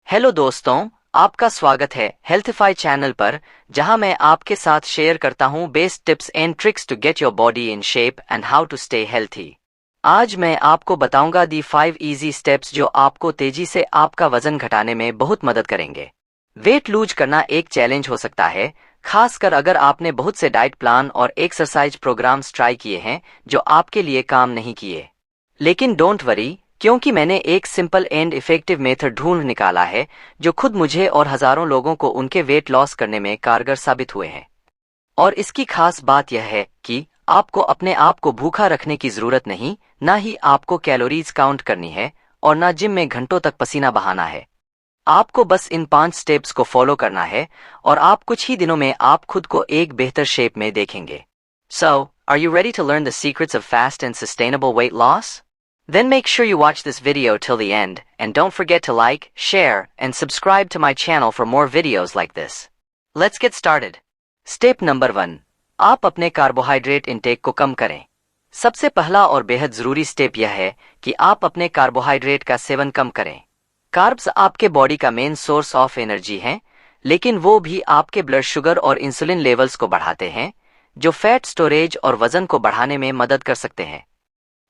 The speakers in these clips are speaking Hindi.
हेलो दोस्तों, आपका स्वागत है हेल्थify चैनल पर, जहां मैं आपके साथ शेयर करता हूं best tips and tricks to get your body in shape and how to stay healthy. आज मैं आपको बताऊंगा दी 5 इजी स्टेप्स जो आपको तेजी से आपका वजन घटाने में बहुत मदद करेंगे। वेट लूज करना एक चैलेंज हो सकता है, खासकर अगर आपने बहुत से डाइट प्लान और एक्सरसाइज प्रोग्राम्स ट्राई किए हैं जो आपके लिए काम नहीं किए। लेकिन डोंट वरी, क्योंकि मैंने एक सिंपल एंड इफेक्टिव मेथड ढूंढ निकाला है जो खुद मुझे और हजारों लोगों को उनके वेट लॉस करने में कारगर साबित हुए हैं। और इसकी खास बात यह है कि आपको अपने आप को भूखा रखने की जरूरत नहीं, ना ही आपको कैलोरीज काउंट करनी है और ना जिम में घंटों तक पसीना बहाना है। आपको बस इन 5 स्टेप्स को फॉलो करना है और आप कुछ ही दिनों में आप खुद को एक बेहतर शेप में देखेंगे। So, are you ready to learn the secrets of fast and sustainable weight loss? Then make sure you watch this video till the end, and don't forget to like, share, and subscribe to my channel for more videos like this. Let's get started. Step number 1. आप अपने कार्बोहाइड्रेट इंटेक को कम करें। सबसे पहला और बेहद जरूरी स्टेप यह है कि आप अपने कार्बोहाइड्रेट का सेवन कम करें। कार्ब्स आपके बॉडी का मेन सोर्स ऑफ एनर्जी हैं, लेकिन वो भी आपके ब्लड शुगर और इंसुलिन लेवल्स को बढ़ाते हैं, जो फैट स्टोरेज और वजन को बढ़ाने में मदद कर सकते हैं।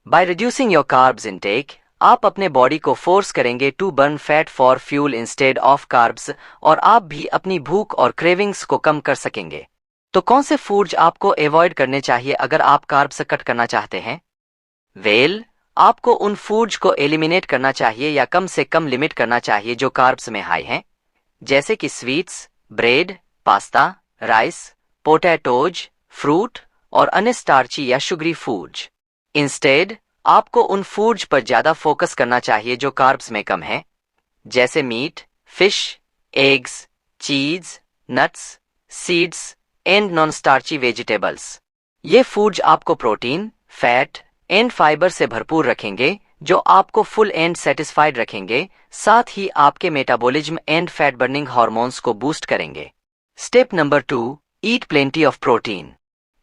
By reducing your carbs intake, आप अपने बॉडी को फोर्स करेंगे to burn fat for fuel instead of carbs, और आप भी अपनी भूख और क्रेविंग्स को कम कर सकेंगे। तो कौन से फूड्स आपको अवॉइड करने चाहिए अगर आप कार्ब्स कट करना चाहते हैं? आपको उन फूड्स को एलिमिनेट करना चाहिए या कम से कम लिमिट करना चाहिए जो कार्ब्स में हाई हैं, जैसे कि sweets, bread, pasta, rice, potatoes, fruit और अन्य स्टार्ची या शुगरी फूड्स। इंस्टेड, आपको उन फूड्स पर ज्यादा फोकस करना चाहिए जो कार्ब्स में कम हैं, जैसे मीट, फिश, एग्स, चीज, nuts, seeds and non starchy vegetables. ये फूड्स आपको प्रोटीन, फैट एंड फाइबर से भरपूर रखेंगे, जो आपको फुल एंड सेटिस्फाइड रखेंगे, साथ ही आपके metabolism and fat burning hormones को बूस्ट करेंगे। Step number 2. Eat plenty of protein.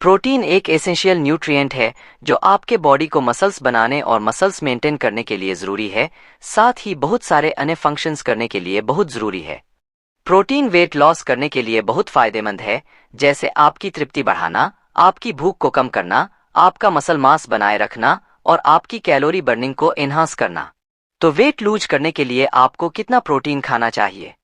Protein एक एसेंशियल न्यूट्रिएंट है जो आपके बॉडी को मसल्स बनाने और मसल्स मेंटेन करने के लिए जरूरी है, साथ ही बहुत सारे अन्य फंक्शंस करने के लिए बहुत जरूरी है। प्रोटीन वेट लॉस करने के लिए बहुत फायदेमंद है, जैसे आपकी तृप्ति बढ़ाना, आपकी भूख को कम करना, आपका मसल मास बनाए रखना और आपकी कैलोरी बर्निंग को एनहांस करना। तो वेट लूज करने के लिए आपको कितना प्रोटीन खाना चाहिए?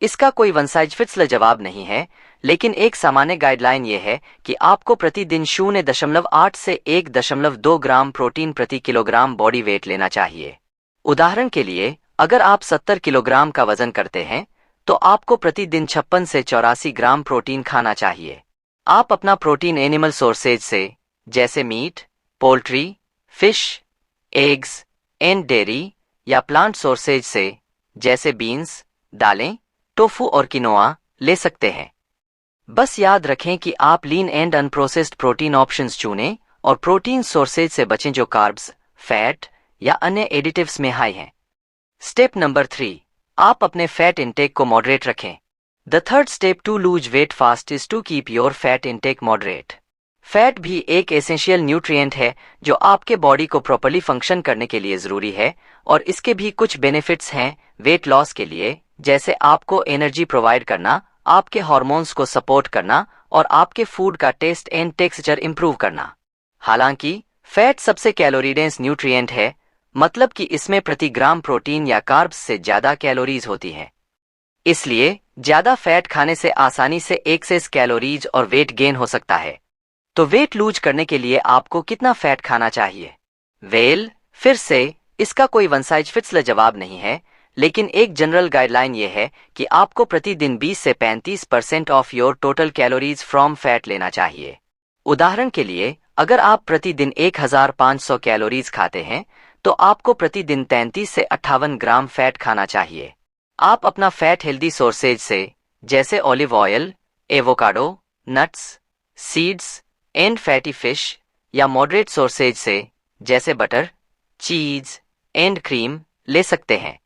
इसका कोई वन साइज फिट्स जवाब नहीं है, लेकिन एक सामान्य गाइडलाइन ये है कि आपको प्रतिदिन 0.8 से 1.2 ग्राम प्रोटीन प्रति किलोग्राम बॉडी वेट लेना चाहिए। उदाहरण के लिए, अगर आप 70 किलोग्राम का वजन करते हैं, तो आपको प्रतिदिन 56 से 84 ग्राम प्रोटीन खाना चाहिए। आप अपना प्रोटीन एनिमल सोर्सेज से, जैसे meat, poultry, fish, eggs and dairy, या प्लांट सोर्सेज से, जैसे बीन्स, दालें, टोफू और किनोआ, ले सकते हैं। बस याद रखें कि आप lean and unprocessed protein options चुनें और प्रोटीन सोर्सेज से बचें जो कार्ब्स, फैट या अन्य एडिटिव्स में हाई हैं। Step number 3. आप अपने फैट इंटेक को मॉडरेट रखें। The third step to lose weight fast is to keep your fat intake moderate. Fat भी एक एसेंशियल न्यूट्रिएंट है जो आपके बॉडी को प्रॉपर्ली फंक्शन करने के लिए जरूरी है, और इसके भी कुछ बेनिफिट्स हैं वेट लॉस के लिए, जैसे आपको एनर्जी प्रोवाइड करना, आपके हार्मोन्स को सपोर्ट करना और आपके फूड का टेस्ट एंड टेक्सचर इंप्रूव करना। हालांकि फैट सबसे कैलोरी डेंस न्यूट्रिएंट है, मतलब कि इसमें प्रति ग्राम प्रोटीन या कार्ब्स से ज्यादा कैलोरीज होती हैं। इसलिए ज्यादा फैट खाने से आसानी से एक्सेस कैलोरीज और वेट गेन हो सकता है। तो वेट लूज करने के लिए आपको कितना फैट खाना चाहिए? फिर से इसका कोई वन साइज फिट्स जवाब नहीं है, लेकिन एक जनरल गाइडलाइन ये है कि आपको प्रतिदिन 20 से 35% of your total calories from fat लेना चाहिए। उदाहरण के लिए, अगर आप प्रतिदिन 1500 कैलोरीज खाते हैं, तो आपको प्रतिदिन 33 से 58 ग्राम फैट खाना चाहिए। आप अपना फैट हेल्दी सोर्सेज से, जैसे olive oil, avocado, nuts, seeds and fatty fish, या मॉडरेट सोर्सेज से, जैसे बटर, चीज एंड क्रीम, ले सकते हैं।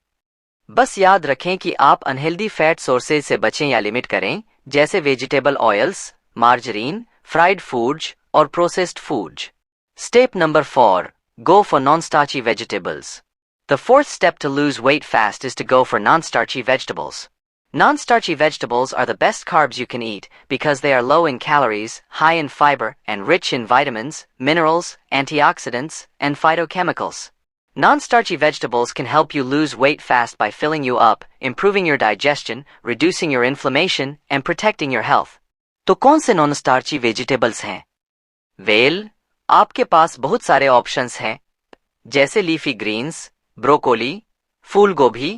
बस याद रखें कि आप अनहेल्दी फैट सोर्सेज से बचें या लिमिट करें, जैसे vegetable oils, margarine, fried foods और processed foods. Step number 4. Go for non starchy vegetables. The fourth step to lose weight fast is to go for non-starchy vegetables. Non-starchy vegetables are the best carbs you can eat because they are low in calories, high in fiber, and rich in vitamins, minerals, antioxidants, and phytochemicals. Non-starchy vegetables can help you lose weight fast by filling you up, improving your digestion, reducing your inflammation, and protecting your health. तो कौन से non-starchy vegetables हैं? वेल, आपके पास बहुत सारे ऑप्शंस हैं, जैसे लीफी ग्रीन्स, ब्रोकोली, फूल गोभी,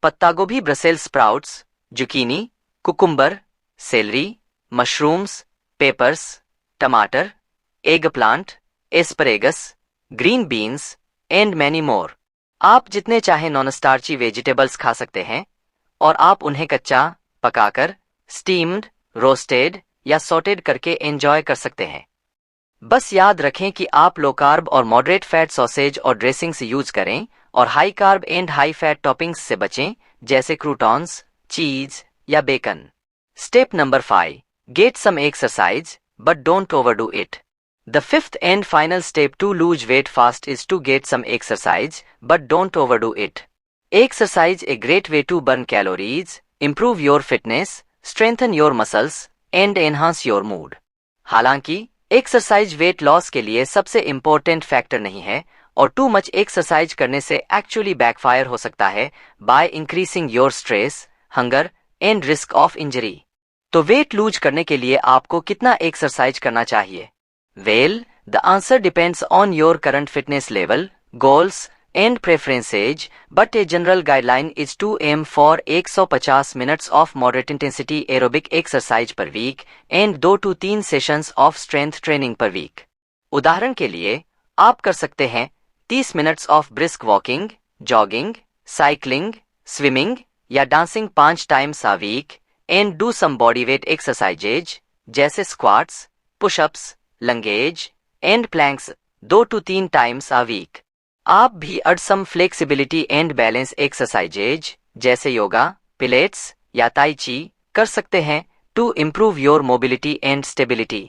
पत्ता गोभी, brussels sprouts, zucchini, cucumber, celery, mushrooms, peppers, टमाटर, eggplant, asparagus, green beans and many more. आप जितने चाहे नॉन स्टार्ची वेजिटेबल्स खा सकते हैं और आप उन्हें कच्चा, पकाकर, स्टीम्ड, रोस्टेड या सॉटेड करके एंजॉय कर सकते हैं। बस याद रखें कि आप लो कार्ब और मॉडरेट फैट सॉसेज और ड्रेसिंग्स यूज करें और high carb and high fat toppings से बचें, जैसे क्रूटॉन्स, चीज या bacon. Step number 5, get some exercise but don't overdo it. The fifth and final step to lose weight fast is to get some exercise, but don't overdo it. Exercise a great way to burn calories, improve your fitness, strengthen your muscles, and enhance your mood. हालांकि एक्सरसाइज वेट लॉस के लिए सबसे इम्पोर्टेंट फैक्टर नहीं है और टू मच एक्सरसाइज करने से एक्चुअली बैकफायर हो सकता है by increasing your stress, hunger and risk of injury. तो वेट लूज करने के लिए आपको कितना एक्सरसाइज करना चाहिए? Well, the answer depends on your current fitness level, goals, and preferences, but a general guideline is to aim for 150 minutes of moderate intensity aerobic exercise per week and 2 to 3 sessions of strength training per week. उदाहरण के लिए, आप कर सकते हैं 30 minutes of brisk walking, jogging, cycling, swimming या dancing 5 times a week and do some body weight exercises जैसे squats, push-ups, lunges and planks 2 to 3 times a week. आप भी add some flexibility and balance exercises जैसे योगा, पिलेट्स या ताई ची कर सकते हैं to improve your mobility and stability.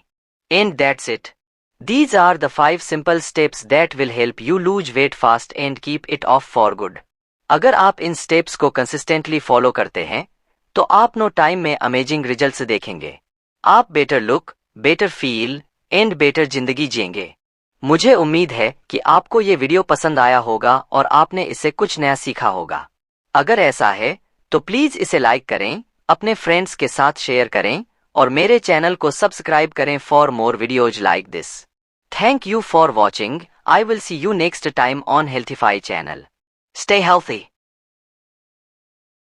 And that's it. These are the 5 simple steps that will help you lose weight fast and keep it off for good. अगर आप इन स्टेप्स को कंसिस्टेंटली फॉलो करते हैं तो आप नो टाइम में अमेजिंग रिजल्ट्स देखेंगे। आप better look, better feel and better जिंदगी जिएंगे। मुझे उम्मीद है कि आपको ये वीडियो पसंद आया होगा और आपने इससे कुछ नया सीखा होगा। अगर ऐसा है तो प्लीज इसे लाइक करें, अपने फ्रेंड्स के साथ शेयर करें और मेरे चैनल को सब्सक्राइब करें for more videos like this. Thank you for watching. I will see you next time on Healthify channel. Stay healthy.